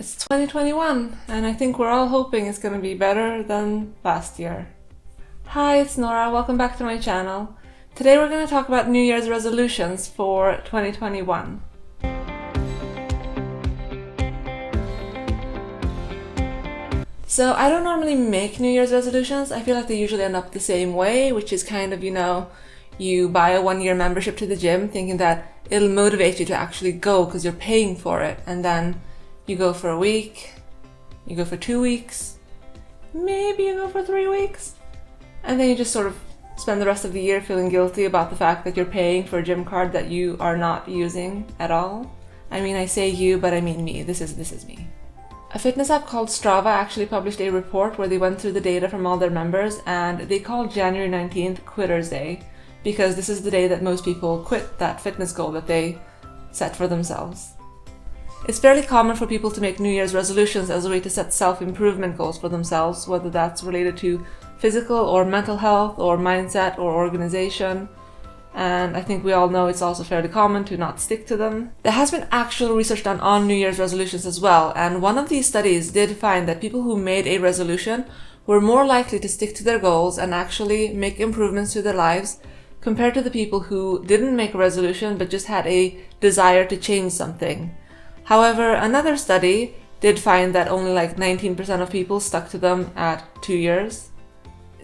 It's 2021, and I think we're all hoping it's going to be better than last year. Hi, it's Nora. Welcome back to my channel. Today we're going to talk about New Year's resolutions for 2021. So I don't normally make New Year's resolutions. I feel like they usually end up the same way, which is kind of, you buy a 1-year membership to the gym thinking that it'll motivate you to actually go because you're paying for it, and then you go for a week, you go for 2 weeks, maybe you go for 3 weeks, and then you just sort of spend the rest of the year feeling guilty about the fact that you're paying for a gym card that you are not using at all. I mean, I say you, but I mean me. This is me. A fitness app called Strava actually published a report where they went through the data from all their members, and they called January 19th Quitter's Day because this is the day that most people quit that fitness goal that they set for themselves. It's fairly common for people to make New Year's resolutions as a way to set self-improvement goals for themselves, whether that's related to physical or mental health or mindset or organization. And I think we all know it's also fairly common to not stick to them. There has been actual research done on New Year's resolutions as well, and one of these studies did find that people who made a resolution were more likely to stick to their goals and actually make improvements to their lives compared to the people who didn't make a resolution but just had a desire to change something. However, another study did find that only like 19% of people stuck to them at 2 years.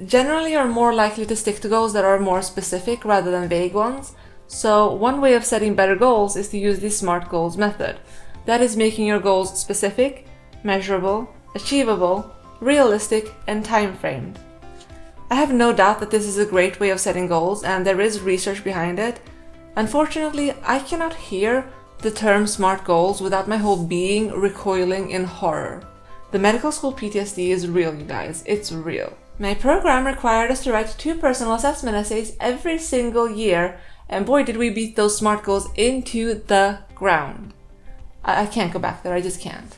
Generally, you're more likely to stick to goals that are more specific rather than vague ones. So one way of setting better goals is to use the SMART goals method. That is making your goals specific, measurable, achievable, realistic, and time-framed. I have no doubt that this is a great way of setting goals, and there is research behind it. Unfortunately, I cannot hear the term SMART goals without my whole being recoiling in horror. The medical school PTSD is real, you guys. It's real. My program required us to write 2 personal assessment essays every single year, and boy did we beat those SMART goals into the ground. I can't go back there, I just can't.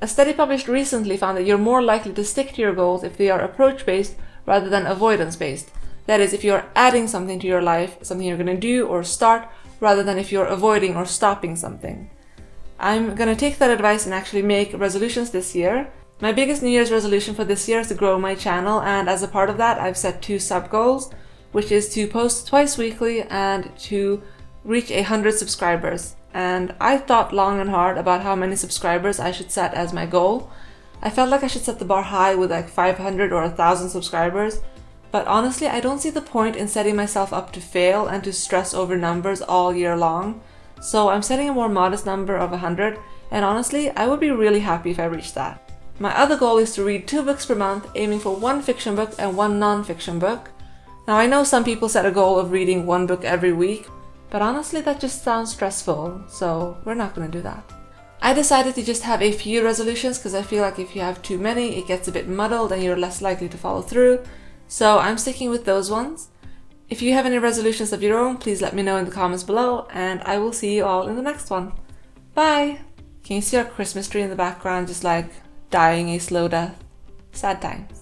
A study published recently found that you're more likely to stick to your goals if they are approach-based rather than avoidance-based. That is, if you're adding something to your life, something you're going to do or start, rather than if you're avoiding or stopping something. I'm going to take that advice and actually make resolutions this year. My biggest New Year's resolution for this year is to grow my channel, and as a part of that I've set 2 sub-goals, which is to post twice weekly and to reach 100 subscribers. And I thought long and hard about how many subscribers I should set as my goal. I felt like I should set the bar high with like 500 or 1,000 subscribers, but honestly I don't see the point in setting myself up to fail and to stress over numbers all year long. So I'm setting a more modest number of 100, and honestly I would be really happy if I reached that. My other goal is to read 2 books per month, aiming for 1 fiction book and 1 non-fiction book. Now I know some people set a goal of reading 1 book every week, but honestly that just sounds stressful, so we're not going to do that. I decided to just have a few resolutions because I feel like if you have too many it gets a bit muddled and you're less likely to follow through, so I'm sticking with those ones. If you have any resolutions of your own, please let me know in the comments below, and I will see you all in the next one. Bye! Can you see our Christmas tree in the background just like dying a slow death? Sad times.